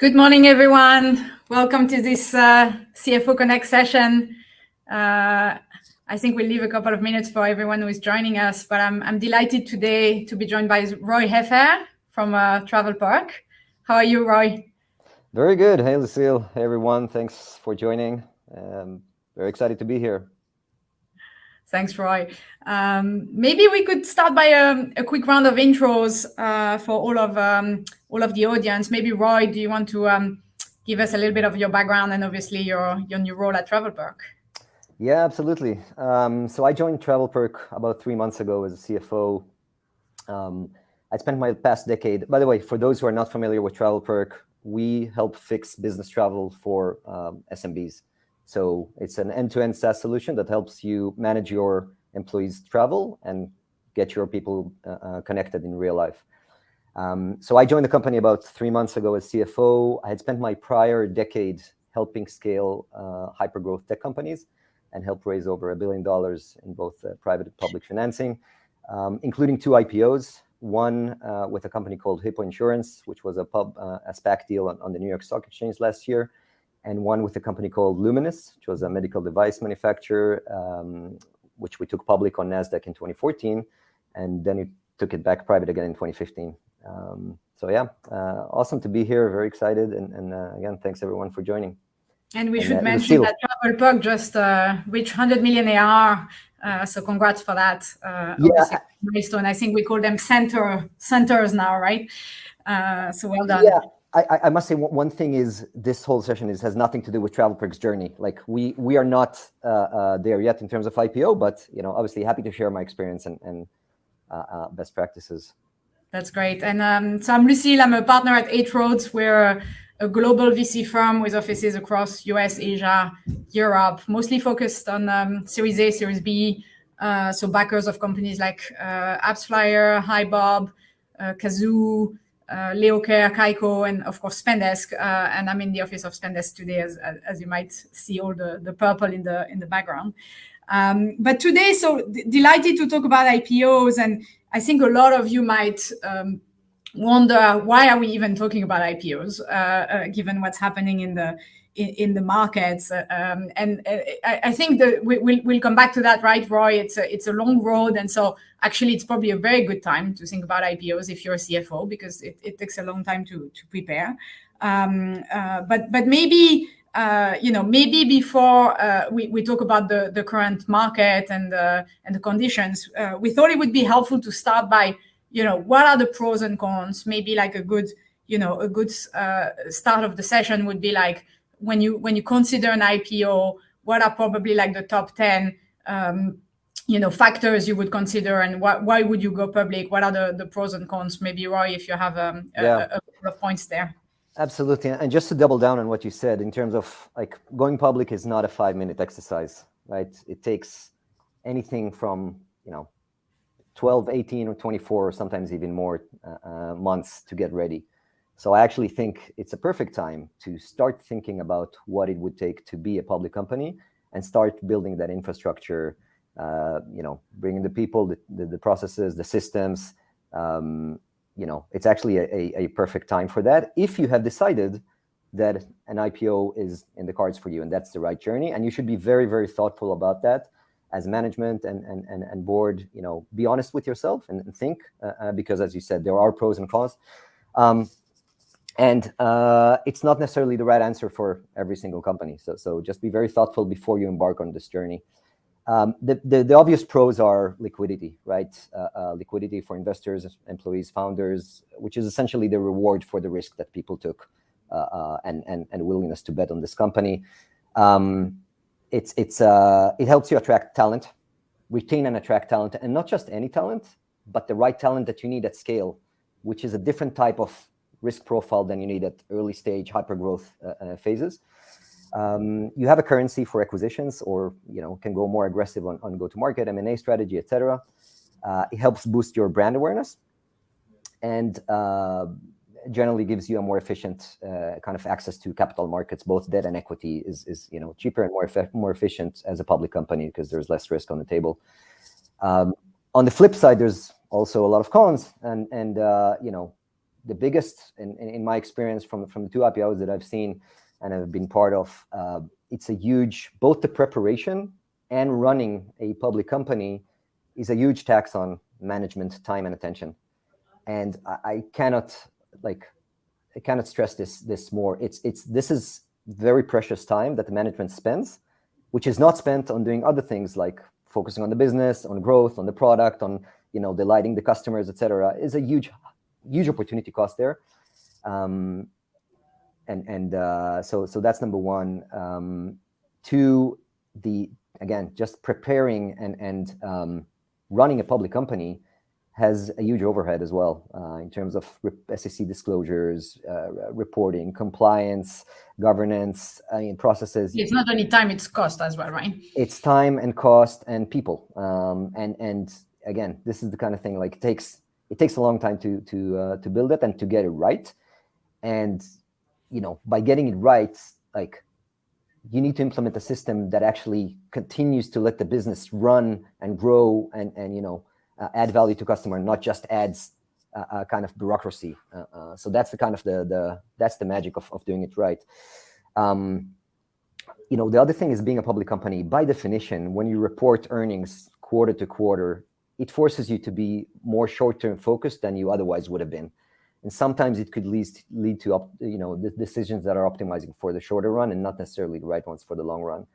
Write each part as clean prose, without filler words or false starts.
Good morning, everyone. Welcome to this CFO Connect session. I think we'll leave a couple of minutes for everyone who is joining us, but I'm delighted today to be joined by Roy Hefer from TravelPerk. How are you, Roy? Very good. Hey, Lucile. Hey, everyone. Thanks for joining. Very excited to be here. Thanks, Roy. Maybe we could start by a quick round of intros for all of the audience. Maybe Roy, do you want to give us a little bit of your background and obviously your new role at TravelPerk? Yeah, absolutely. So I joined TravelPerk about 3 months ago as a CFO. I spent my past decade. By the way, for those who are not familiar with TravelPerk, we help fix business travel for SMBs. So it's an end-to-end SaaS solution that helps you manage your employees' travel and get your people connected in real life. So I joined the company about 3 months ago as CFO. I had spent my prior decade helping scale hyper-growth tech companies and help raise over $1 billion in both private and public financing, including 2 IPOs, one with a company called Hippo Insurance, which was a SPAC deal on the New York Stock Exchange last year, and one with a company called Luminous, which was a medical device manufacturer, which we took public on NASDAQ in 2014, and then we took it back private again in 2015. So yeah, awesome to be here, very excited, and again, thanks everyone for joining. And we should mention Lucile, that TravelPerk just reached 100 million ARR, so congrats for that. Yeah. Milestone. I think we call them centers now, right? So well done. Yeah. I must say one thing is this whole session has nothing to do with TravelPerk's journey. Like we are not there yet in terms of IPO, but obviously happy to share my experience and best practices. That's great. And so I'm Lucile. I'm a partner at EightRoads. We're a global VC firm with offices across US, Asia, Europe, mostly focused on Series A, Series B. So backers of companies like AppsFlyer, HiBob, Kazoo, LeoCare, Kaiko, and of course Spendesk. And I'm in the office of Spendesk today, as you might see all the purple in the background. But today, so delighted to talk about IPOs, and I think a lot of you might wonder why are we even talking about IPOs, given what's happening in the markets. And I think that we'll come back to that, right, Roy? It's a long road, and so actually it's probably a very good time to think about IPOs if you're a CFO, because it takes a long time to prepare. But maybe maybe before we talk about the current market and the conditions, we thought it would be helpful to start by what are the pros and cons. Maybe like a good start of the session would be like, when you consider an IPO, what are probably like the top 10 factors you would consider, and why would you go public? What are the pros and cons? Maybe Roy, if you have a couple of points there. Absolutely. And just to double down on what you said, in terms of like going public is not a 5-minute exercise, right? It takes anything from 12, 18, or 24, or sometimes even more months to get ready. So I actually think it's a perfect time to start thinking about what it would take to be a public company and start building that infrastructure, bringing the people, the processes, the systems. It's actually a perfect time for that if you have decided that an IPO is in the cards for you and that's the right journey. And you should be very, very thoughtful about that as management and board. Be honest with yourself and think, because as you said, there are pros and cons. And it's not necessarily the right answer for every single company. So just be very thoughtful before you embark on this journey. The obvious pros are liquidity, right? Liquidity for investors, employees, founders, which is essentially the reward for the risk that people took and willingness to bet on this company. It helps you attract talent, retain and attract talent, and not just any talent, but the right talent that you need at scale, which is a different type of risk profile than you need at early stage hypergrowth phases. You have a currency for acquisitions, or can go more aggressive on go-to-market, M&A strategy, etc. It helps boost your brand awareness, and generally gives you a more efficient kind of access to capital markets. Both debt and equity is cheaper and more efficient as a public company because there's less risk on the table. On the flip side, there's also a lot of cons, and the biggest, in my experience from the two IPOs that I've seen and have been part of, it's a huge, both the preparation and running a public company is a huge tax on management time and attention. And I cannot stress this more. This is very precious time that the management spends, which is not spent on doing other things like focusing on the business, on growth, on the product, on delighting the customers, etc. Is a huge opportunity cost there. So that's number one. Two, again, just preparing and running a public company has a huge overhead as well in terms of SEC disclosures, reporting, compliance, governance, processes. It's not only time, it's cost as well, right? It's time and cost and people. And again, this is the kind of thing, like it takes a long time to build it and to get it right. And by getting it right, like you need to implement a system that actually continues to let the business run and grow and add value to customer, not just adds a kind of bureaucracy. So that's the kind of that's the magic of doing it right. The other thing is being a public company. By definition, when you report earnings quarter to quarter, it forces you to be more short-term focused than you otherwise would have been. And sometimes it could lead to the decisions that are optimizing for the shorter run and not necessarily the right ones for the long run.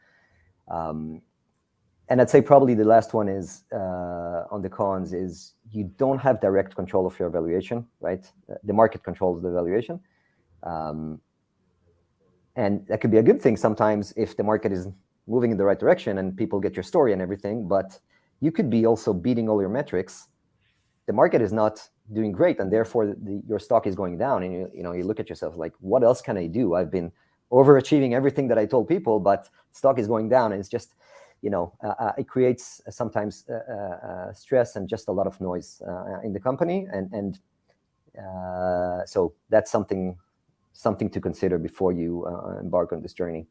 And I'd say probably the last one is on the cons is you don't have direct control of your valuation, right? The market controls the valuation. And that could be a good thing sometimes if the market is moving in the right direction and people get your story and everything, but you could be also beating all your metrics. The market is not doing great, and therefore your stock is going down. And you look at yourself like, what else can I do? I've been overachieving everything that I told people, but stock is going down, and it's just, it creates sometimes stress and just a lot of noise in the company, and so that's something to consider before you embark on this journey.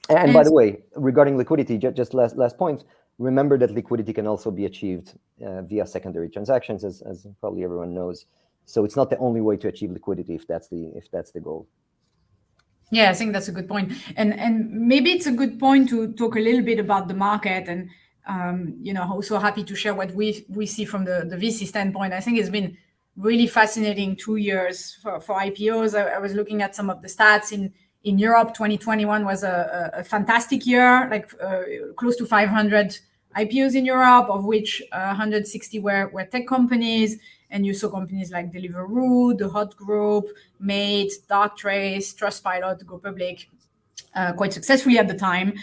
And by the way, regarding liquidity, just last point, remember that liquidity can also be achieved via secondary transactions, as probably everyone knows. So it's not the only way to achieve liquidity if that's the goal. Yeah, I think that's a good point. And maybe it's a good point to talk a little bit about the market, and also happy to share what we see from the VC standpoint. I think it's been really fascinating 2 years for IPOs. I was looking at some of the stats in Europe. 2021 was a fantastic year, like close to 500 IPOs in Europe, of which 160 were tech companies. And you saw companies like Deliveroo, The Hot Group, Mate, Darktrace, Trustpilot go public quite successfully at the time.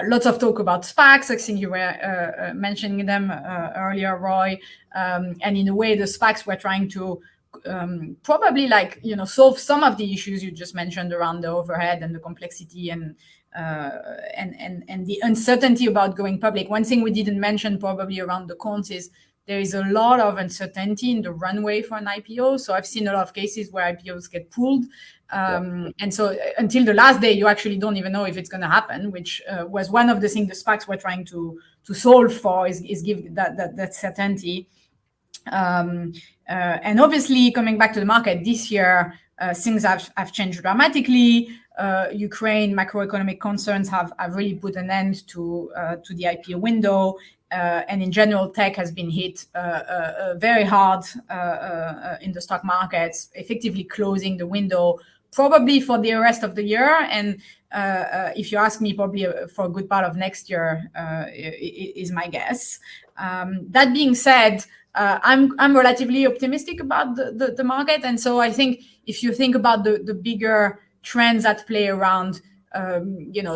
Lots of talk about SPACs. I think you were mentioning them earlier, Roy. And in a way, the SPACs were trying to probably solve some of the issues you just mentioned around the overhead and the complexity and the uncertainty about going public. One thing we didn't mention probably around the cons is there is a lot of uncertainty in the runway for an IPO. So I've seen a lot of cases where IPOs get pulled. And so until the last day, you actually don't even know if it's going to happen, which was one of the things the SPACs were trying to solve for, is give that certainty. And obviously, coming back to the market this year, things have changed dramatically. Ukraine macroeconomic concerns have really put an end to the IPO window. And in general, tech has been hit very hard in the stock markets, effectively closing the window probably for the rest of the year. And if you ask me, probably for a good part of next year is my guess. That being said, I'm relatively optimistic about the market. And so I think if you think about the bigger trends at play around,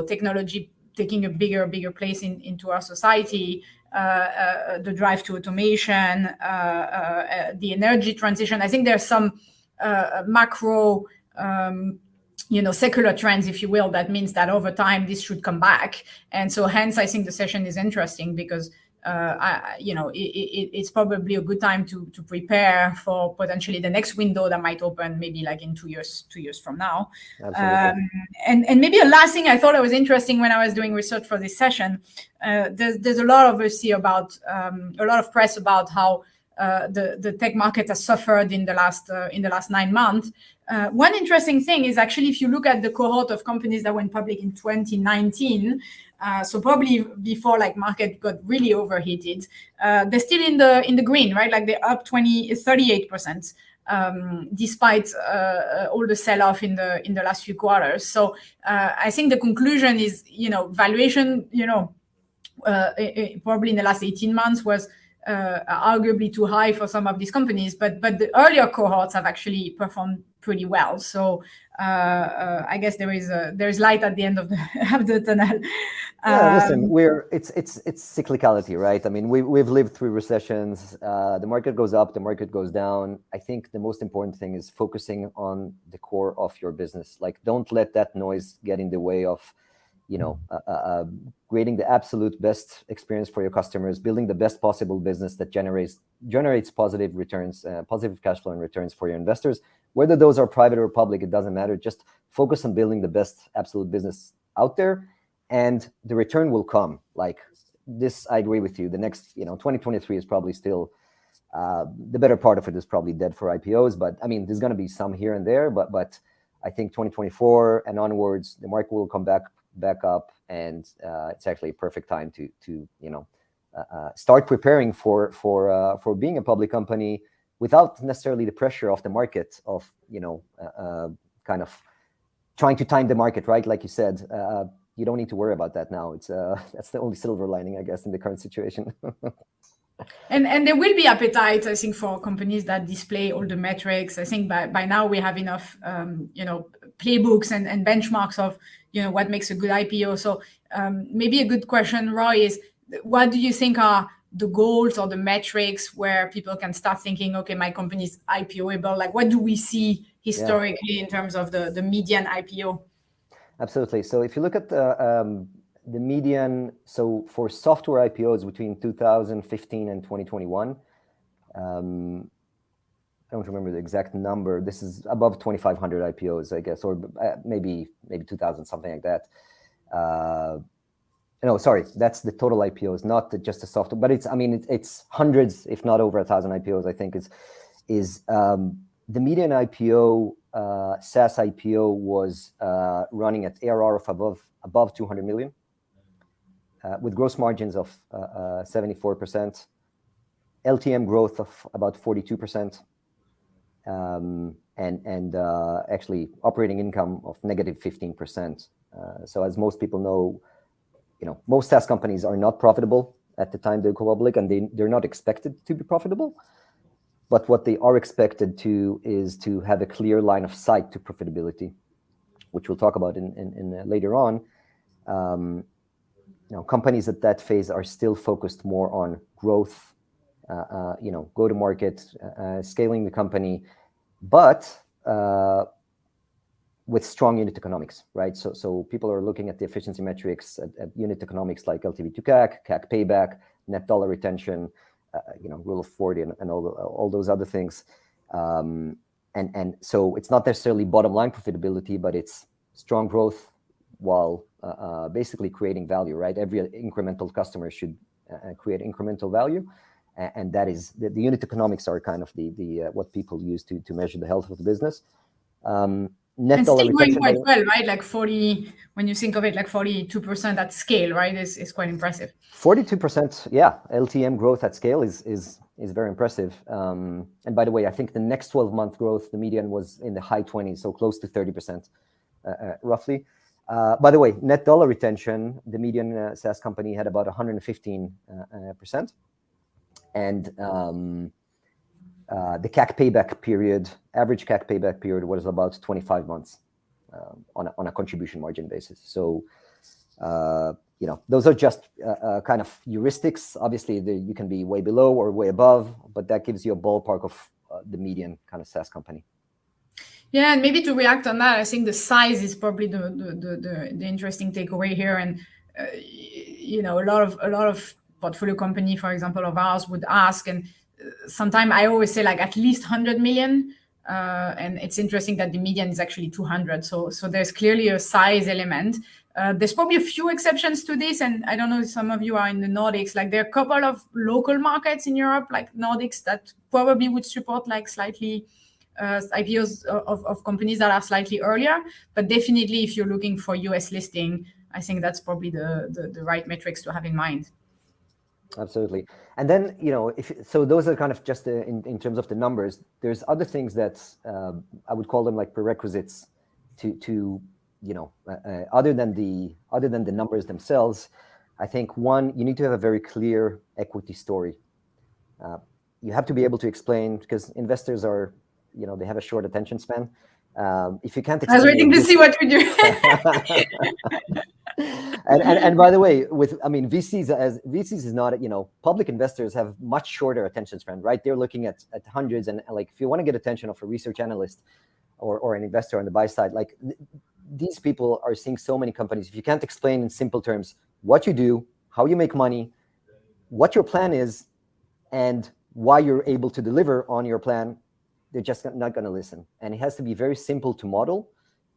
technology taking a bigger place into our society, the drive to automation, the energy transition, I think there's some macro, secular trends, if you will, that means that over time this should come back. And so hence I think the session is interesting because it's probably a good time to prepare for potentially the next window that might open maybe like in 2 years from now. And maybe a last thing I thought it was interesting when I was doing research for this session, there's a lot obviously about a lot of press about how the tech market has suffered in the last 9 months. One interesting thing is actually if you look at the cohort of companies that went public in 2019, so probably before like market got really overheated, they're still in the green, right? Like they're up 38%. Despite all the sell-off in the last few quarters. So I think the conclusion is, valuation, probably in the last 18 months was arguably too high for some of these companies, but the earlier cohorts have actually performed pretty well. So I guess there's light at the end of the tunnel. Listen, it's cyclicality, right? I mean, we've lived through recessions. The market goes up, the market goes down. I think the most important thing is focusing on the core of your business. Like, don't let that noise get in the way of, creating the absolute best experience for your customers, building the best possible business that generates positive returns, positive cash flow and returns for your investors. Whether those are private or public, it doesn't matter. Just focus on building the best absolute business out there, and the return will come. Like this, I agree with you. The next, 2023 is probably still, the better part of it is probably dead for IPOs. But I mean, there's going to be some here and there. But I think 2024 and onwards, the market will come back up, and it's actually a perfect time to start preparing for being a public company without necessarily the pressure of the market of kind of trying to time the market, right? Like you said, you don't need to worry about that now. It's that's the only silver lining, I guess, in the current situation. And there will be appetite, I think, for companies that display all the metrics. I think by now we have enough, playbooks and benchmarks of, what makes a good IPO. So maybe a good question, Roy, is what do you think are the goals or the metrics where people can start thinking, okay, my company is IPOable? Like, what do we see historically in terms of the median IPO? Absolutely. So if you look at the median, so for software IPOs between 2015 and 2021, I don't remember the exact number. This is above 2,500 IPOs, I guess, or maybe 2,000, something like that. No, sorry, that's the total IPOs, not just the software. But it's hundreds, if not over 1,000 IPOs. I think is the median IPO, SaaS IPO was running at ARR of above 200 million, with gross margins of 74%, LTM growth of about 42%. And actually operating income of negative 15%. So as most people know, most SaaS companies are not profitable at the time they go public, and they're not expected to be profitable. But what they are expected to is to have a clear line of sight to profitability, which we'll talk about in later on. Companies at that phase are still focused more on growth, go to market, scaling the company, but with strong unit economics, right? So people are looking at the efficiency metrics at unit economics like LTV to CAC, CAC payback, net dollar retention, rule of 40, and all those other things. And so it's not necessarily bottom line profitability, but it's strong growth while basically creating value, right? Every incremental customer should create incremental value. And that is the unit economics are kind of the what people use to measure the health of the business. Net dollar still going quite well, right? Like 40, when you think of it, like 42% at scale, right? Is quite impressive. 42%, yeah. LTM growth at scale is very impressive. And by the way, I think the next 12-month growth, the median was in the high 20s, so close to 30%, roughly. By the way, net dollar retention, the median SaaS company had about 115%. And the CAC payback period, average CAC payback period was about 25 months on a contribution margin basis. So, those are just kind of heuristics. Obviously, you can be way below or way above, but that gives you a ballpark of the median kind of SaaS company. Yeah, and maybe to react on that, I think the size is probably the interesting takeaway here. And a lot of portfolio company, for example, of ours would ask, and sometimes I always say like at least 100 million And it's interesting that the median is actually 200. So there's clearly a size element. There's probably a few exceptions to this, and I don't know if some of you are in the Nordics. Like there are a couple of local markets in Europe, like Nordics, that probably would support like slightly IPOs of companies that are slightly earlier. But definitely, if you're looking for US listing, I think that's probably the right metrics to have in mind. Absolutely. And then, so those are kind of just in terms of the numbers. There's other things that I would call them like prerequisites to other than the numbers themselves. I think one, you need to have a very clear equity story. You have to be able to explain, because investors are, they have a short attention span. If you can't explain, I was waiting to see what you do. And by the way, VCs is not, public investors have much shorter attention span, right? They're looking at hundreds, and like if you want to get attention of a research analyst or an investor on the buy side, like these people are seeing so many companies. If you can't explain in simple terms what you do, how you make money, what your plan is, and why you're able to deliver on your plan, they're just not going to listen. And it has to be very simple to model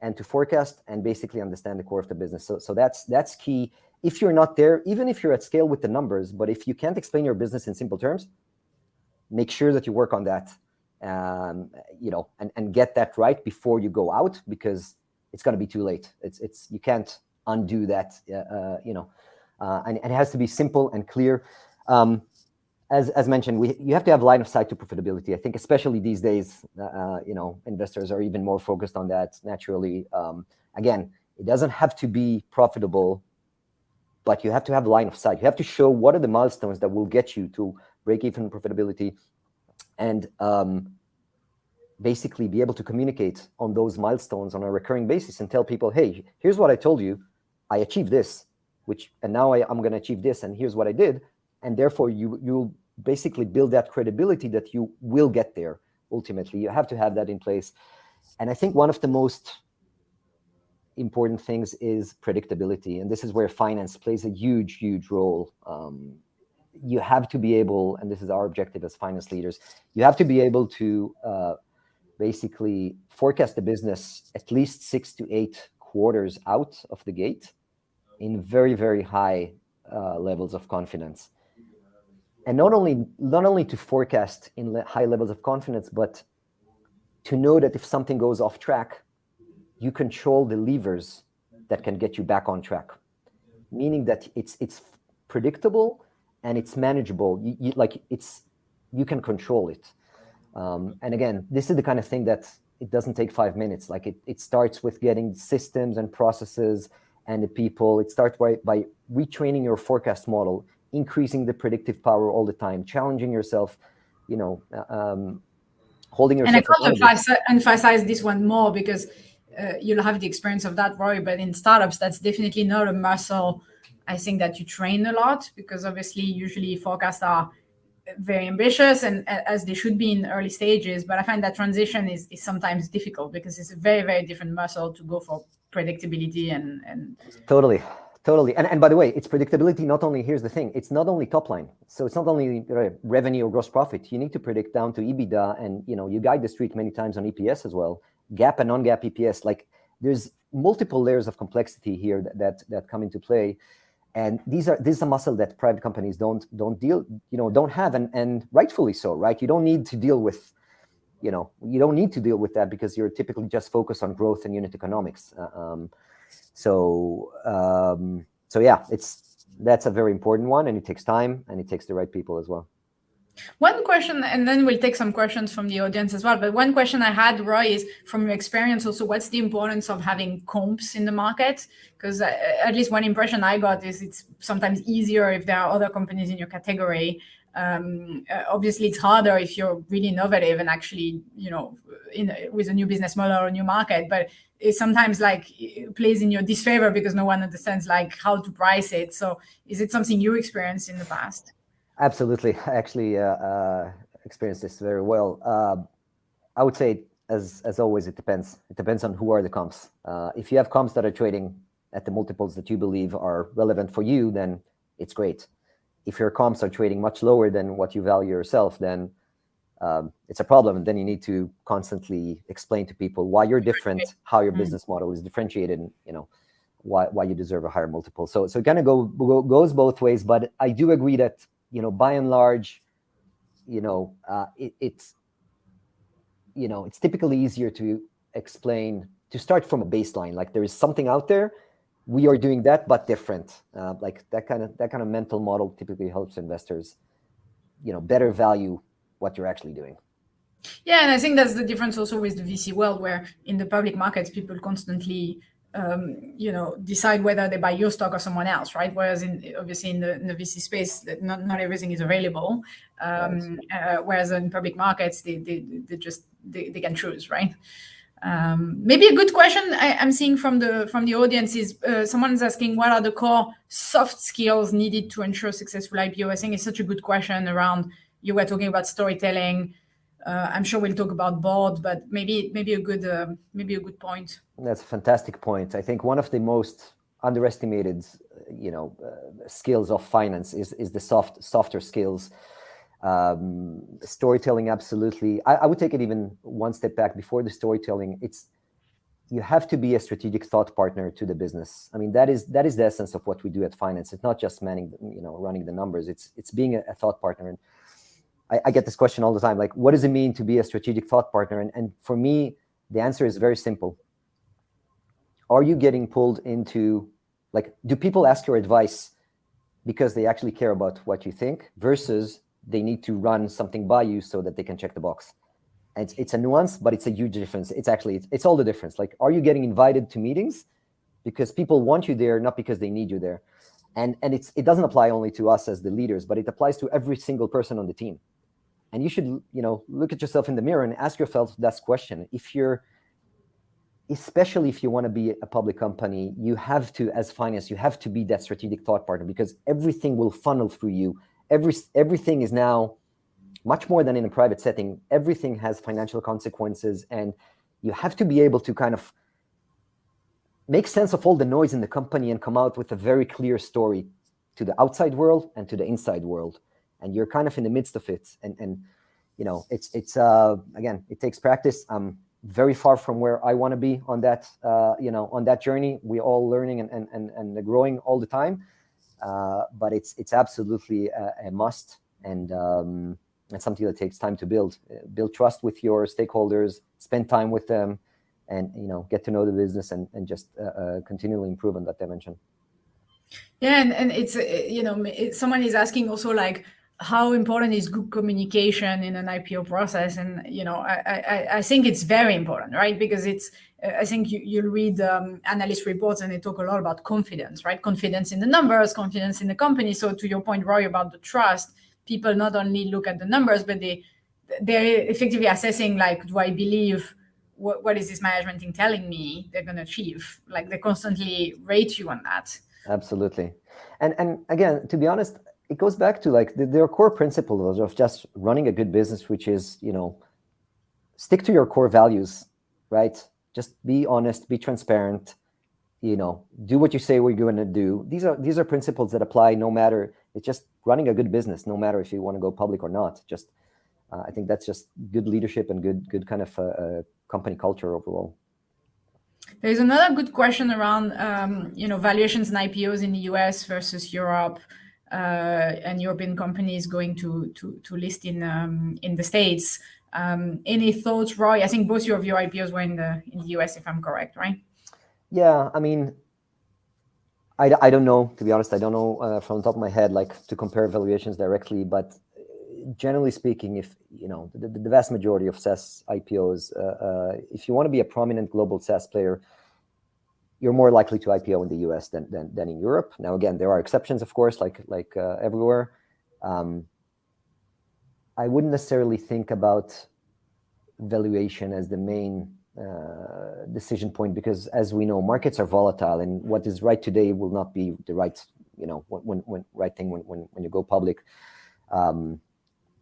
and to forecast and basically understand the core of the business. So that's key. If you're not there, even if you're at scale with the numbers, but if you can't explain your business in simple terms, make sure that you work on that, and get that right before you go out, because it's going to be too late. It's you can't undo that, and it has to be simple and clear. As mentioned, you have to have line of sight to profitability. I think especially these days, investors are even more focused on that naturally. Again, it doesn't have to be profitable, but you have to have line of sight. You have to show what are the milestones that will get you to break-even profitability, and basically be able to communicate on those milestones on a recurring basis and tell people, hey, here's what I told you. I achieved this, and now I'm going to achieve this, and here's what I did. And therefore, you'll basically build that credibility that you will get there. Ultimately, you have to have that in place. And I think one of the most important things is predictability. And this is where finance plays a huge, huge role. You have to be able, and this is our objective as finance leaders, you have to be able to basically forecast the business at least 6 to 8 quarters out of the gate in very, very high levels of confidence. And not only to forecast in high levels of confidence, but to know that if something goes off track, you control the levers that can get you back on track. Meaning that it's predictable and it's manageable. You can control it. And again, this is the kind of thing that it doesn't take 5 minutes. Like it starts with getting systems and processes and the people. It starts by retraining your forecast model, increasing the predictive power all the time, challenging yourself, holding yourself. And I can't emphasize this one more, because you'll have the experience of that, Roy, but in startups, that's definitely not a muscle, I think, that you train a lot, because obviously usually forecasts are very ambitious, and as they should be in early stages. But I find that transition is sometimes difficult, because it's a very, very different muscle to go for predictability and Totally. And by the way, it's predictability. Not only, here's the thing, it's not only top line. So it's not only revenue or gross profit. You need to predict down to EBITDA, and you guide the street many times on EPS as well. GAAP and non-GAAP EPS. Like there's multiple layers of complexity here that come into play. And this is a muscle that private companies don't have, and rightfully so, right? You don't need to deal with, that, because you're typically just focused on growth and unit economics. So yeah, that's a very important one, and it takes time, and it takes the right people as well. One question, and then we'll take some questions from the audience as well. But one question I had, Roy, is from your experience also, what's the importance of having comps in the market? Because at least one impression I got is it's sometimes easier if there are other companies in your category. Obviously, it's harder if you're really innovative and actually, with a new business model or a new market. But it sometimes it plays in your disfavor because no one understands how to price it. So is it something you experienced in the past? Absolutely. I actually experienced this very well. I would say, as always, it depends. It depends on who are the comps. If you have comps that are trading at the multiples that you believe are relevant for you, then it's great. If your comps are trading much lower than what you value yourself, then it's a problem. And then you need to constantly explain to people why you're different, how your business model is differentiated, and why you deserve a higher multiple. So it kind of goes both ways. But I do agree that by and large, it's typically easier to explain, to start from a baseline. Like there is something out there, we are doing that, but different. Like that kind of mental model typically helps investors, better value what you're actually doing. Yeah, and I think that's the difference also with the VC world, where in the public markets, people constantly, decide whether they buy your stock or someone else, right? Whereas obviously in the VC space, not everything is available. Whereas in public markets, they can choose, right? Maybe a good question I'm seeing from the audience is someone's asking, what are the core soft skills needed to ensure successful IPO? I think it's such a good question around, you were talking about storytelling. I'm sure we'll talk about board, but maybe a good point. That's a fantastic point. I think one of the most underestimated, skills of finance is the softer skills. Storytelling, absolutely. I would take it even one step back. Before the storytelling, you have to be a strategic thought partner to the business. I mean, that is the essence of what we do at finance. It's not just running the numbers. It's being a thought partner. And I get this question all the time, like, what does it mean to be a strategic thought partner? And for me, the answer is very simple. Are you getting pulled into, like, do people ask your advice because they actually care about what you think, versus they need to run something by you so that they can check the box? And it's a nuance, but it's a huge difference. It's all the difference. Like, are you getting invited to meetings because people want you there, not because they need you there? And it doesn't apply only to us as the leaders, but it applies to every single person on the team. And you should, look at yourself in the mirror and ask yourself that question. Especially if you want to be a public company, you have to, as finance, you have to be that strategic thought partner, because everything will funnel through you. Everything is now much more than in a private setting. Everything has financial consequences, and you have to be able to kind of make sense of all the noise in the company and come out with a very clear story to the outside world and to the inside world. And you're kind of in the midst of it. And it's again, it takes practice. I'm very far from where I want to be on that, on that journey. We're all learning and growing all the time. But it's absolutely a must, and it's something that takes time to build trust with your stakeholders, spend time with them, and get to know the business and just continually improve on that dimension. Yeah, and it's someone is asking also, like, how important is good communication in an IPO process? And I think it's very important, right? Because I think you'll read analyst reports and they talk a lot about confidence, right? Confidence in the numbers, confidence in the company. So to your point, Roy, about the trust, people not only look at the numbers, but they're effectively assessing, like, do I believe what is this management team telling me they're going to achieve? Like, they constantly rate you on that. Absolutely. And again, to be honest, it goes back to, like, their core principles of just running a good business, which is, stick to your core values, right? Just be honest, be transparent, do what you say we're going to do. These are principles that apply no matter, it's just running a good business, no matter if you want to go public or not. Just, I think that's just good leadership and good kind of company culture overall. There's another good question around, valuations and IPOs in the US versus Europe. And European companies going to list in the States. Any thoughts, Roy? I think both of your IPOs were in the US, if I'm correct, right? Yeah, I mean, I don't know, to be honest. I don't know from the top of my head, like, to compare valuations directly. But generally speaking, if the vast majority of SaaS IPOs, if you want to be a prominent global SaaS player, you're more likely to IPO in the US than in Europe. Now, again, there are exceptions, of course, like everywhere. I wouldn't necessarily think about valuation as the main decision point, because, as we know, markets are volatile, and what is right today will not be the right, when right thing when you go public.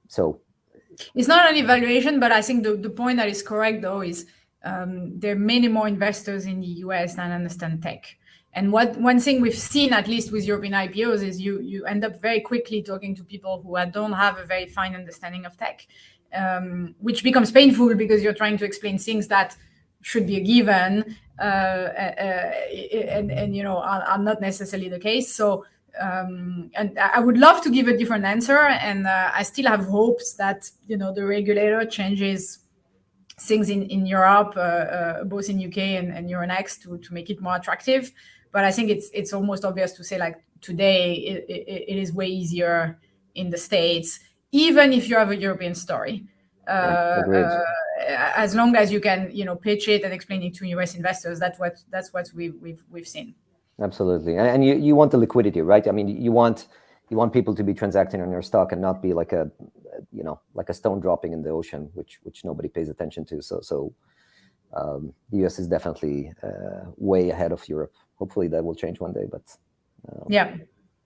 So it's not only valuation, but I think the point that is correct, though, is there are many more investors in the US than understand tech. And one thing we've seen, at least with European IPOs, is you end up very quickly talking to people who don't have a very fine understanding of tech. which becomes painful because you're trying to explain things that should be a given, and are not necessarily the case. So, and I would love to give a different answer, and I still have hopes that the regulator changes things in Europe, both in UK and Euronext, to make it more attractive. But I think it's almost obvious to say, like, today it is way easier in the States, even if you have a European story. As long as you can pitch it and explain it to US investors, that's what we've seen. Absolutely. And you want the liquidity, right? I mean, you want people to be transacting on your stock and not be like a stone dropping in the ocean, which nobody pays attention to. So the US is definitely way ahead of Europe. Hopefully that will change one day, but yeah,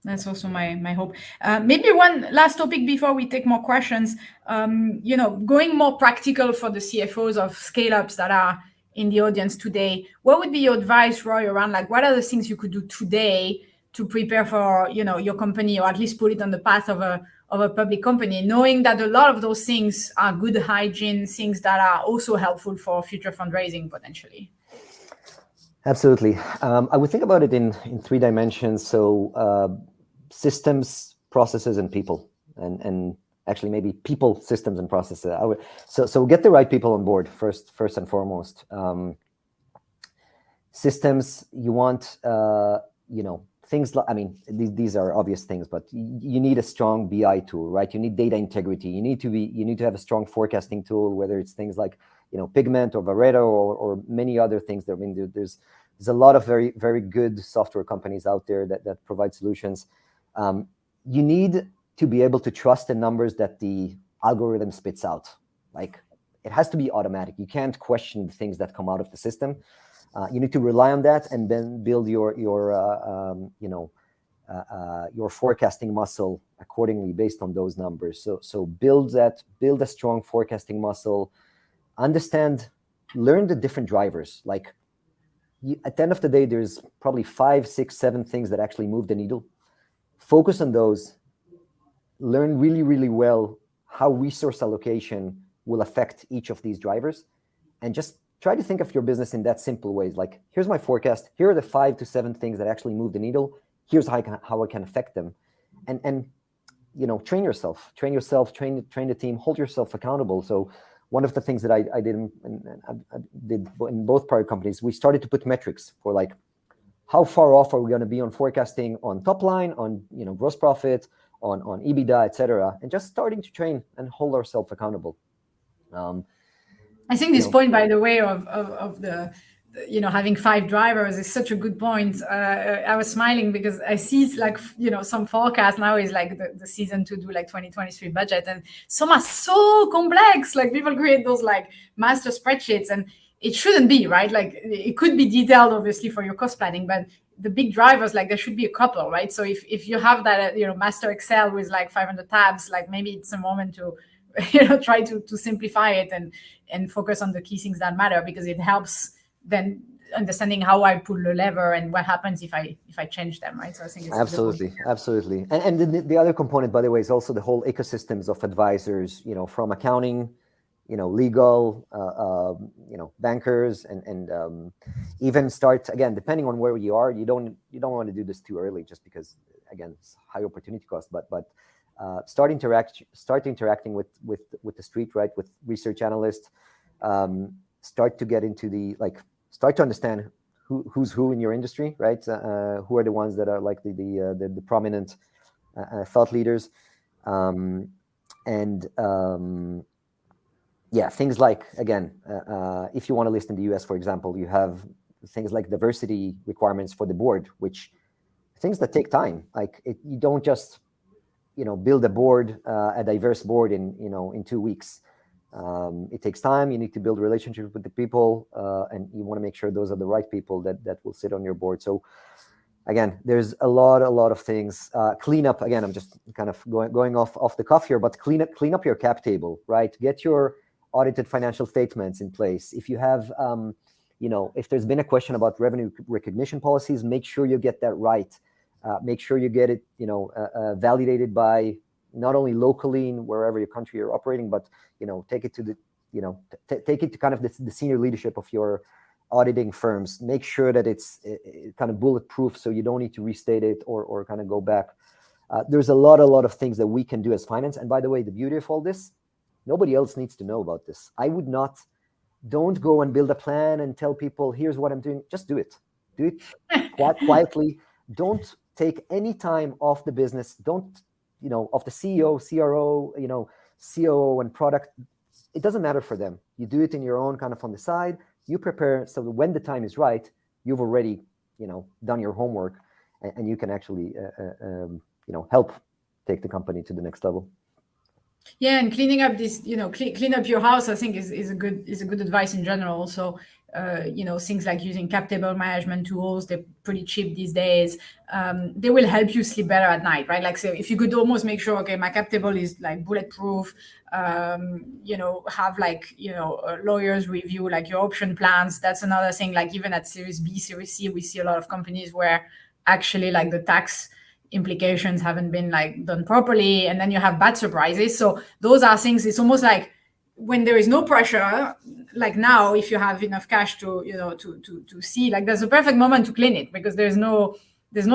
that's also my hope. Maybe one last topic before we take more questions. Going more practical for the CFOs of scale-ups that are in the audience today, what would be your advice, Roy, around, like, what are the things you could do today to prepare for your company, or at least put it on the path of a public company, knowing that a lot of those things are good hygiene, things that are also helpful for future fundraising potentially? Absolutely. I would think about it in 3 dimensions. So systems, processes, and people, and actually maybe people, systems, and processes. So get the right people on board first and foremost. Systems, you want things like, I mean, these are obvious things, but you need a strong BI tool, right? You need data integrity. You need to have a strong forecasting tool, whether it's things like Pigment or Pareto or many other things. I mean, there's a lot of very, very good software companies out there that provide solutions. You need to be able to trust the numbers that the algorithm spits out. Like, it has to be automatic. You can't question the things that come out of the system. You need to rely on that, and then build your forecasting muscle accordingly based on those numbers. So build a strong forecasting muscle. Learn the different drivers. Like, at the end of the day, there's probably 5, 6, 7 things that actually move the needle. Focus on those. Learn really, really well how resource allocation will affect each of these drivers, and just try to think of your business in that simple ways. Like, here's my forecast. Here are the 5 to 7 things that actually move the needle. Here's how I can affect them, and train yourself, train the team, hold yourself accountable. So one of the things that I did in both prior companies, we started to put metrics for, like, how far off are we going to be on forecasting on top line, on gross profit, on EBITDA, etc., and just starting to train and hold ourselves accountable. I think this point, by the way, of the having 5 drivers is such a good point. I was smiling because I see, like, some forecast now is like the season to do like 2023 budget, and some are so complex. Like, people create those like master spreadsheets, and it shouldn't be, right? Like, it could be detailed, obviously, for your cost planning, but the big drivers, like, there should be a couple, right? So if you have that master Excel with like 500 tabs, like, maybe it's a moment to try to simplify it and focus on the key things that matter, because it helps then understanding how I pull the lever and what happens if I change them, right? So I think it's absolutely. And the other component, by the way, is also the whole ecosystems of advisors, from accounting, legal, bankers, and even start, again, depending on where you are, you don't want to do this too early, just because, again, it's high opportunity cost, but start interacting with the street, right? With research analysts, start to get into start to understand who's who in your industry, right? Who are the ones that are like the prominent thought leaders, things like, again, if you want to list in the US, for example, you have things like diversity requirements for the board, which things that take time. Like, you don't just build a diverse board in 2 weeks. It takes time. You need to build relationships with the people, and you want to make sure those are the right people that will sit on your board. So again, there's a lot of things. Clean up, again, I'm just kind of going off the cuff here, but clean up your cap table, right? Get your audited financial statements in place. If you have, if there's been a question about revenue recognition policies, make sure you get that right. Make sure you get it, validated by, not only locally in wherever your country you're operating, but take it to the take it to kind of the senior leadership of your auditing firms. Make sure that it's kind of bulletproof, so you don't need to restate it or kind of go back. There's a lot of things that we can do as finance. And by the way, the beauty of all this, nobody else needs to know about this. Don't go and build a plan and tell people, here's what I'm doing. Just do it. Do it quietly. Don't take any time off the business. Don't, of the CEO, CRO, COO and product. It doesn't matter for them. You do it in your own kind of on the side. You prepare so that when the time is right, you've already, done your homework, and you can actually, help take the company to the next level. Yeah, and cleaning up this, clean up your house, I think is a good advice in general. Also, things like using cap table management tools, they're pretty cheap these days. They will help you sleep better at night, right? Like, so if you could almost make sure, okay, my cap table is like bulletproof, have lawyers review like your option plans. That's another thing. Like even at Series B, Series C, we see a lot of companies where actually like the tax implications haven't been like done properly, and then you have bad surprises. So those are things. It's almost like when there is no pressure, like now, if you have enough cash to to see, like there's a perfect moment to clean it because there's no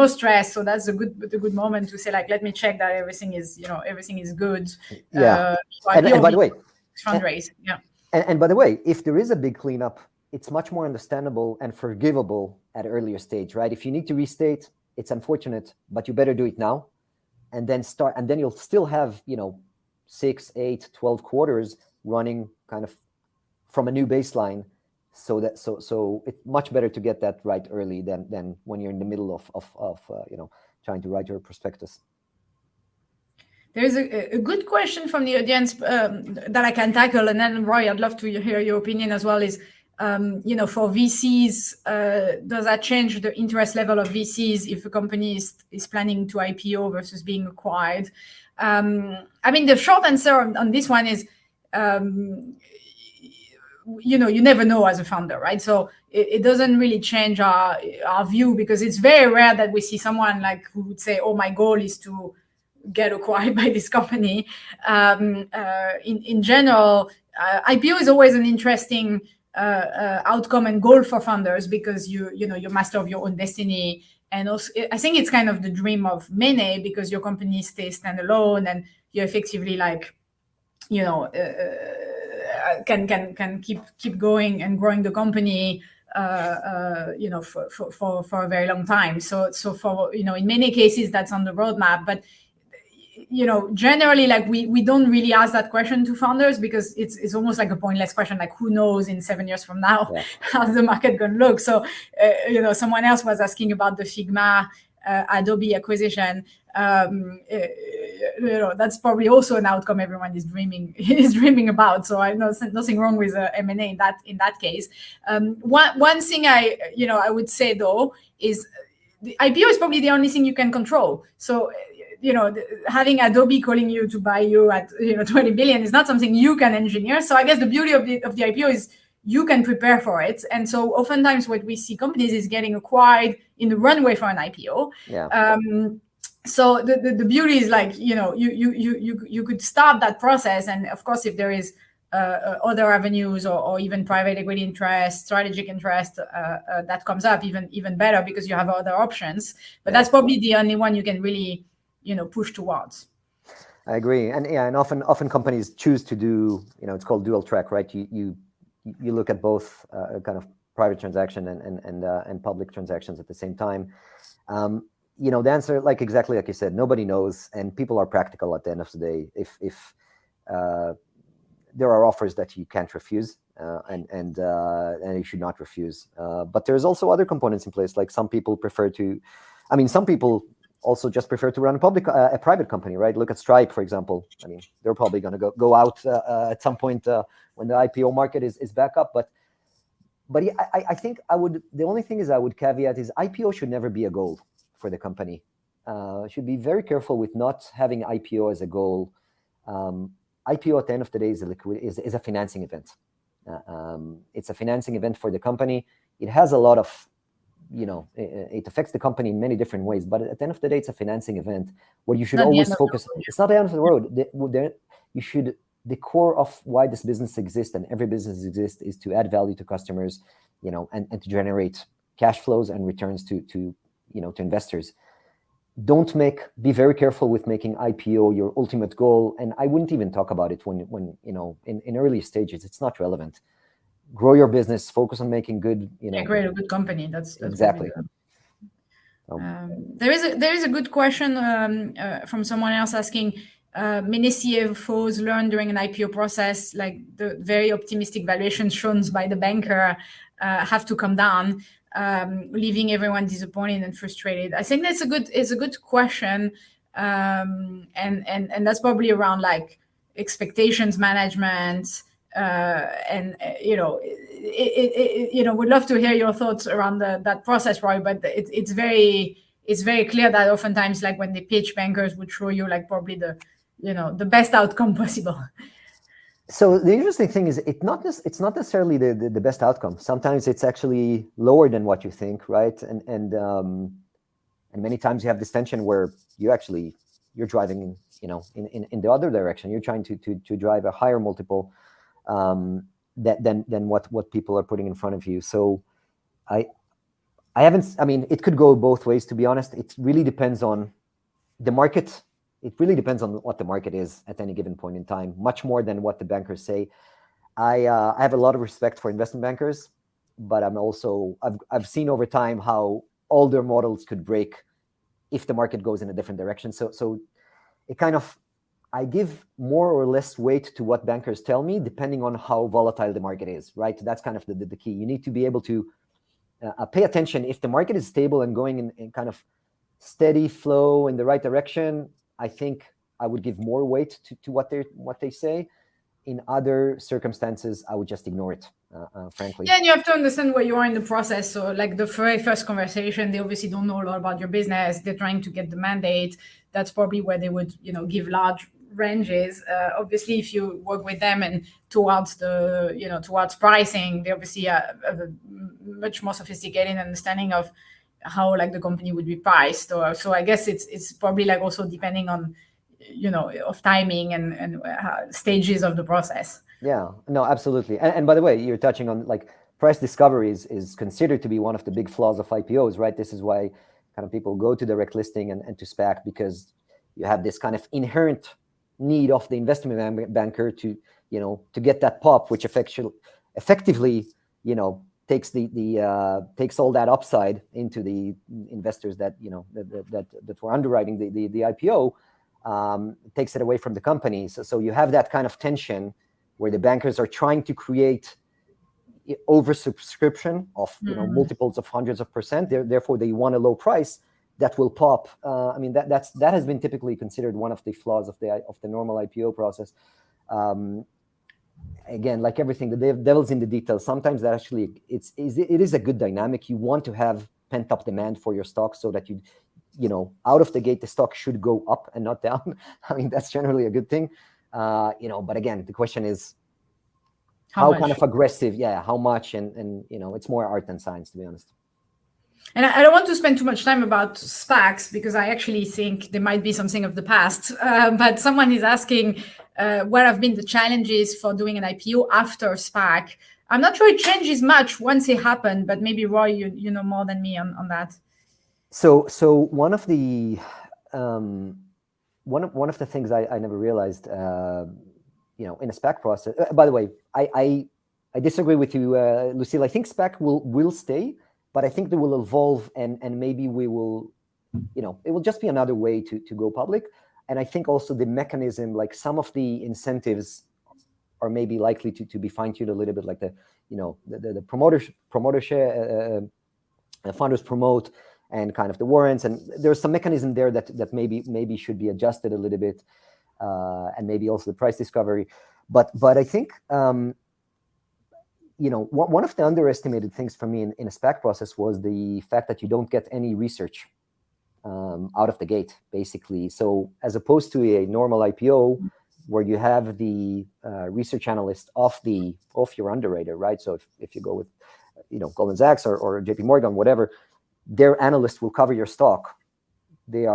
stress. So that's a good moment to say, like, let me check that everything is good. Yeah. And by the way, fundraise. Yeah. And by the way, if there is a big cleanup, it's much more understandable and forgivable at an earlier stage, right? If you need to restate, it's unfortunate, but you better do it now, and then you'll still have 6, 8, 12 quarters running kind of from a new baseline. So it's much better to get that right early than when you're in the middle of trying to write your prospectus. There's a good question from the audience that I can tackle, and then Roy, I'd love to hear your opinion as well. Is for VCs, does that change the interest level of VCs if a company is planning to IPO versus being acquired? The short answer on this one is, you never know as a founder, right? So it doesn't really change our view, because it's very rare that we see someone like who would say, oh, my goal is to get acquired by this company. In general, IPO is always an interesting outcome and goal for founders, because you're master of your own destiny. And also, I think it's kind of the dream of many, because your company stays standalone and you effectively can keep going and growing the company for a very long time. So for in many cases that's on the roadmap, but generally, like we don't really ask that question to founders, because it's almost like a pointless question. Like, who knows in 7 years from now how's the market going to look? So someone else was asking about the Figma Adobe acquisition. That's probably also an outcome everyone is dreaming about. So I know nothing wrong with M&A in that case. One thing I would say though is the IPO is probably the only thing you can control. So having Adobe calling you to buy you at 20 billion is not something you can engineer. So I guess the beauty of the IPO is you can prepare for it. And so oftentimes what we see companies is getting acquired in the runway for an IPO. Yeah. So the beauty is like you could start that process, and of course if there is other avenues or even private equity interest, strategic interest that comes up, even better, because you have other options. But that's probably the only one you can really push towards. I agree, and often companies choose to do it's called dual track, right? You look at both kind of private transaction and public transactions at the same time. The answer, like exactly like you said, nobody knows, and people are practical at the end of the day. If there are offers that you can't refuse, and you should not refuse. But there's also other components in place. Like some people some people also just prefer to run a private company, right? Look at Stripe, for example. They're probably going to go out at some point when the IPO market is back up. But I think the only thing is I would caveat is IPO should never be a goal for the company. Should be very careful with not having IPO as a goal. IPO at the end of the day is a financing event. It's a financing event for the company. It has a lot of it affects the company in many different ways. But at the end of the day, it's a financing event where you should Not the always end of focus. the road. It's not the end of the road. The core of why this business exists and every business exists is to add value to customers, and to generate cash flows and returns to investors. Be very careful with making IPO your ultimate goal. And I wouldn't even talk about it when in early stages. It's not relevant. Grow your business, focus on making good, create a good company. That's exactly. There is a good question from someone else asking, many CFOs learn during an IPO process, like the very optimistic valuations shown by the banker have to come down, leaving everyone disappointed and frustrated. I think it's a good question, and that's probably around like expectations management, and we'd love to hear your thoughts around that process, Roy. But it's very clear that oftentimes, like when they pitch, bankers would show you like probably the best outcome possible. So the interesting thing is it's not necessarily the best outcome. Sometimes it's actually lower than what you think, right? And many times you have this tension where you're driving in the other direction. You're trying to drive a higher multiple than what people are putting in front of you. So it could go both ways, to be honest. It really depends on the market. It really depends on what the market is at any given point in time, much more than what the bankers say. I have a lot of respect for investment bankers, but I've seen over time how all their models could break if the market goes in a different direction. So it kind of, I give more or less weight to what bankers tell me, depending on how volatile the market is, right? That's kind of the key. You need to be able to pay attention. If the market is stable and going in kind of steady flow in the right direction, I think I would give more weight to what they say. In other circumstances, I would just ignore it, frankly. Yeah, and you have to understand where you are in the process. So like the very first conversation, they obviously don't know a lot about your business. They're trying to get the mandate. That's probably where they would, give large ranges. Obviously, if you work with them and towards pricing, they obviously have a much more sophisticated understanding of how like the company would be priced. So I guess it's probably like also depending on, of timing and stages of the process. Yeah, no, absolutely. And by the way, you're touching on like price discovery is considered to be one of the big flaws of IPOs, right? This is why kind of people go to direct listing and to SPAC, because you have this kind of inherent need of the investment banker to get that pop, which effectively takes all that upside into the investors that were underwriting the IPO, takes it away from the company. So you have that kind of tension where the bankers are trying to create oversubscription of multiples of hundreds of percent. Therefore, they want a low price that will pop. That has been typically considered one of the flaws of the normal IPO process. Again, like everything, the devil's in the details. Sometimes that actually it is a good dynamic. You want to have pent up demand for your stock so that out of the gate the stock should go up and not down. I mean, that's generally a good thing. But again, the question is how kind of aggressive, how much, and it's more art than science, to be honest. And I don't want to spend too much time about SPACs because I actually think there might be something of the past. But someone is asking what have been the challenges for doing an IPO after SPAC. I'm not sure it changes much once it happened, but maybe Roy, you know more than me on that. So one of the one of the things I never realized, in a SPAC process. By the way, I disagree with you, Lucile. I think SPAC will stay. But I think they will evolve, and maybe we will, it will just be another way to go public. And I think also the mechanism, like some of the incentives are maybe likely to be fine-tuned a little bit, like the promoter share, founders promote, and kind of the warrants. And there's some mechanism there that maybe should be adjusted a little bit, and maybe also the price discovery. But I think, one of the underestimated things for me in a SPAC process was the fact that you don't get any research out of the gate, basically. So as opposed to a normal IPO where you have the research analyst of your underwriter, right? So if you go with, Goldman Sachs or JP Morgan, whatever, their analyst will cover your stock.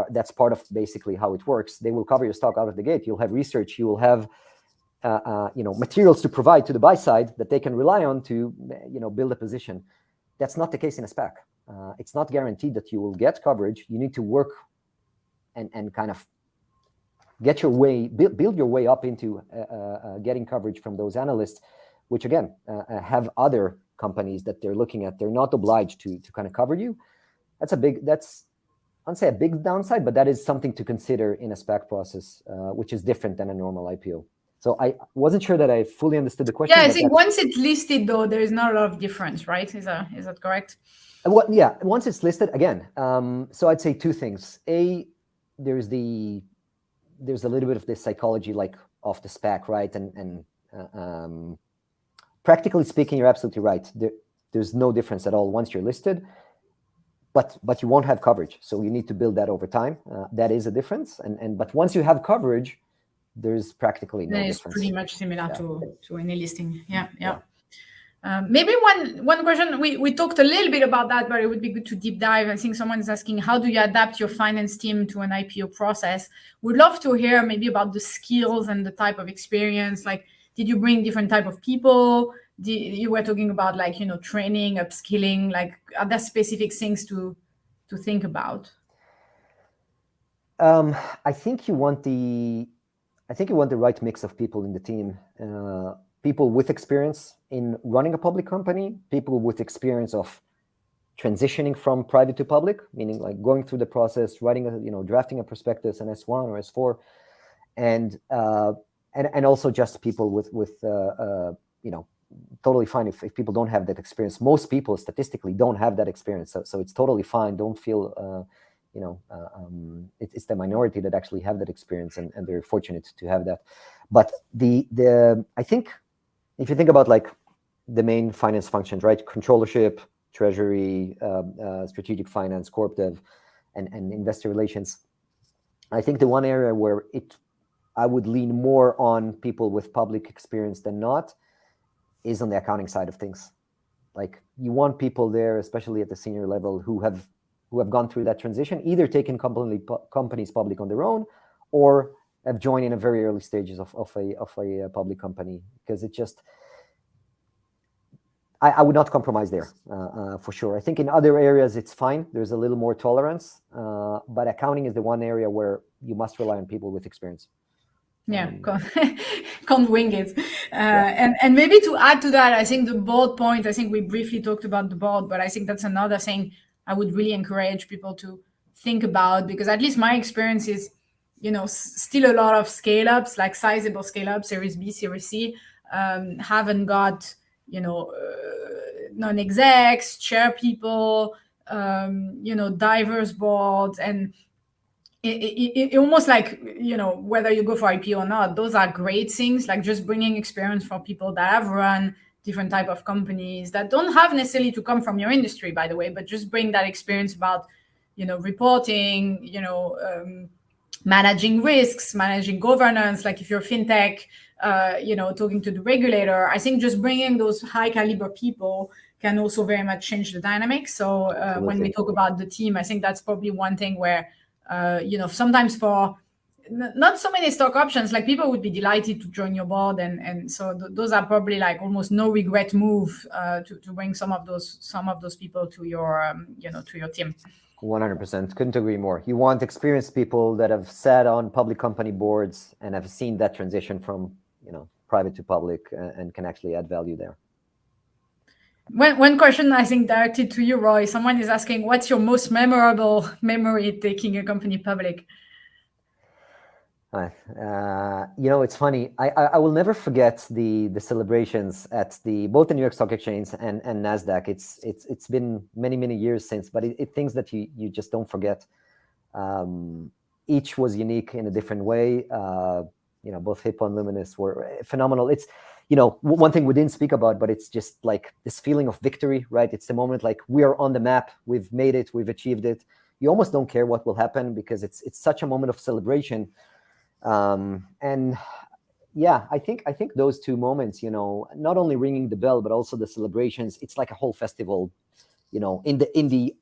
That's part of basically how it works. They will cover your stock out of the gate. You'll have research. You will have materials to provide to the buy side that they can rely on to build a position. That's not the case in a SPAC. It's not guaranteed that you will get coverage. You need to work and kind of build your way up into getting coverage from those analysts, which again have other companies that they're looking at. They're not obliged to kind of cover you. That's I won't say a big downside, but that is something to consider in a SPAC process, which is different than a normal IPO. So I wasn't sure that I fully understood the question. Yeah, I think once it's listed, though, there is not a lot of difference, right? Is that correct? Yeah, once it's listed, again. So I'd say two things. There's a little bit of the psychology like of the SPAC, right? And practically speaking, you're absolutely right. There's no difference at all once you're listed. But you won't have coverage, so you need to build that over time. That is a difference. But once you have coverage, there's practically no difference. It's pretty much similar to any listing. Yeah. Maybe one question, we talked a little bit about that, but it would be good to deep dive. I think someone is asking, how do you adapt your finance team to an IPO process? We'd love to hear maybe about the skills and the type of experience. Like, did you bring different type of people? You were talking about training, upskilling. Like, are there specific things to think about? I think you want the right mix of people in the team. People with experience in running a public company, people with experience of transitioning from private to public, meaning like going through the process, drafting a prospectus, an S1 or S4, and also just people with totally fine if people don't have that experience. Most people statistically don't have that experience, so it's totally fine. Don't feel it's the minority that actually have that experience, and they're fortunate to have that. But I think if you think about like the main finance functions, right? Controllership, treasury, strategic finance, corp dev, and investor relations. I think the one area where I would lean more on people with public experience than not is on the accounting side of things. Like, you want people there, especially at the senior level, who have gone through that transition, either taken companies public on their own, or have joined in a very early stages of a public company. Because it just, I would not compromise there for sure. I think in other areas it's fine. There's a little more tolerance, but accounting is the one area where you must rely on people with experience. Yeah, can't wing it. And maybe to add to that, I think the board point, I think we briefly talked about the board, but I think that's another thing I would really encourage people to think about, because at least my experience is, still a lot of scale-ups, like sizable scale-ups, Series B, Series C, haven't got, non-execs, chair people, diverse boards, and it almost like, whether you go for IPO or not, those are great things, like just bringing experience for people that have run different type of companies that don't have necessarily to come from your industry, by the way, but just bring that experience about, reporting, managing risks, managing governance, like if you're fintech, talking to the regulator. I think just bringing those high caliber people can also very much change the dynamic. So when we talk about the team, I think that's probably one thing where, sometimes for not so many stock options, like people would be delighted to join your board. And so those are probably like almost no regret move to bring some of those people to your, to your team. 100%. Couldn't agree more. You want experienced people that have sat on public company boards and have seen that transition from, private to public and can actually add value there. One question I think directed to you, Roy. Someone is asking, what's your most memorable memory taking a company public? It's funny. I will never forget the celebrations at both the New York Stock Exchange and NASDAQ. It's been many years since, but it things that you just don't forget. Each was unique in a different way. Both Hippo and Luminous were phenomenal. It's one thing we didn't speak about, but it's just like this feeling of victory, right? It's the moment like we are on the map, we've made it, we've achieved it. You almost don't care what will happen because it's such a moment of celebration. And yeah, I think those two moments, not only ringing the bell, but also the celebrations, it's like a whole festival, in the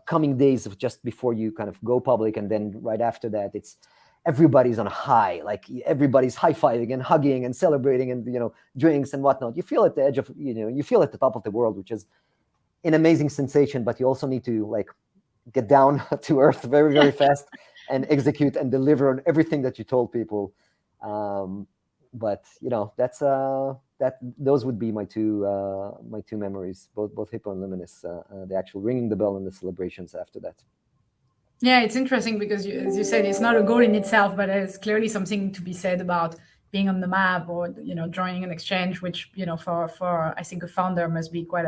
coming days of just before you kind of go public, and then right after that, it's everybody's on a high, like everybody's high-fiving and hugging and celebrating and, drinks and whatnot. You feel at the edge of, you feel at the top of the world, which is an amazing sensation, but you also need to like get down to earth very, very fast and execute and deliver on everything that you told people. But that's those would be my two memories, both Hippo and Luminous, the actual ringing the bell and the celebrations after that. Yeah, it's interesting because, as you said, it's not a goal in itself, but it's clearly something to be said about being on the map or joining an exchange, which for I think a founder must be quite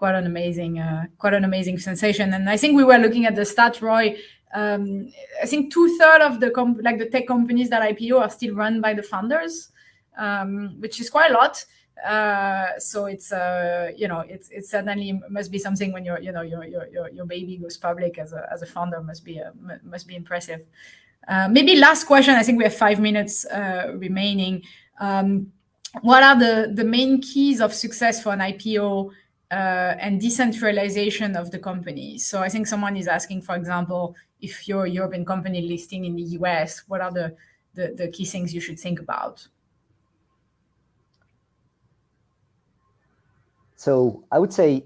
an amazing sensation. And I think we were looking at the stats, Roy. I think 2/3 of the tech companies that IPO are still run by the founders, which is quite a lot. So it's certainly must be something when your baby goes public as a founder must be impressive. Maybe last question. I think we have 5 minutes remaining. What are the main keys of success for an IPO and decentralization of the company? So I think someone is asking, for example, if you're a European company listing in the US, what are the key things you should think about? So I would say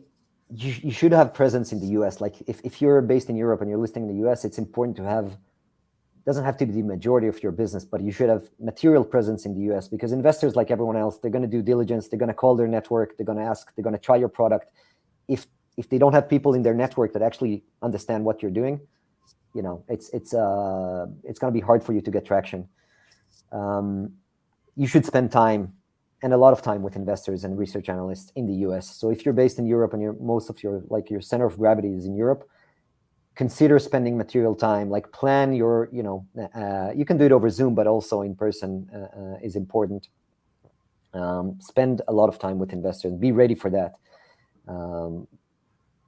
you should have presence in the US. Like if you're based in Europe and you're listing in the US, it's important to have, doesn't have to be the majority of your business, but you should have material presence in the US, because investors, like everyone else, they're going to do diligence. They're going to call their network. They're going to ask, they're going to try your product. If they don't have people in their network that actually understand what you're doing, it's going to be hard for you to get traction. You should spend time, and a lot of time, with investors and research analysts in the US. So if you're based in Europe and most of your center of gravity is in Europe, consider spending material time, like plan your, you can do it over Zoom, but also in person is important. Spend a lot of time with investors, be ready for that.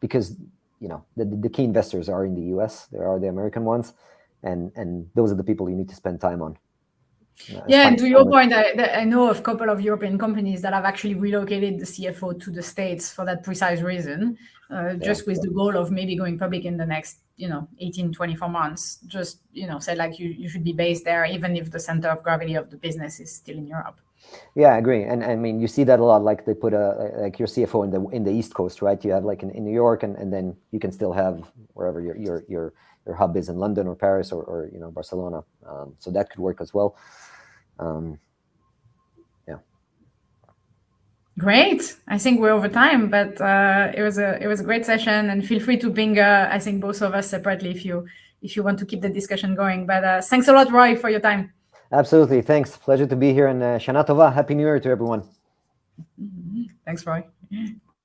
Because, the key investors are in the US, there are the American ones, and those are the people you need to spend time on. Yeah, and to your point, I know of a couple of European companies that have actually relocated the CFO to the States for that precise reason, just with the goal of maybe going public in the next, 18, 24 months. Just, say like you should be based there, even if the center of gravity of the business is still in Europe. Yeah, I agree. And I mean, you see that a lot, like they put like your CFO in the East Coast, right? You have like in New York, and then you can still have wherever your hub is in London or Paris or Barcelona. So that could work as well. Yeah. Great. I think we're over time, but it was a great session, and feel free to ping I think both of us separately if you want to keep the discussion going. But thanks a lot, Roy, for your time. Absolutely. Thanks. Pleasure to be here, and Shana Tova. Happy New Year to everyone. Thanks, Roy.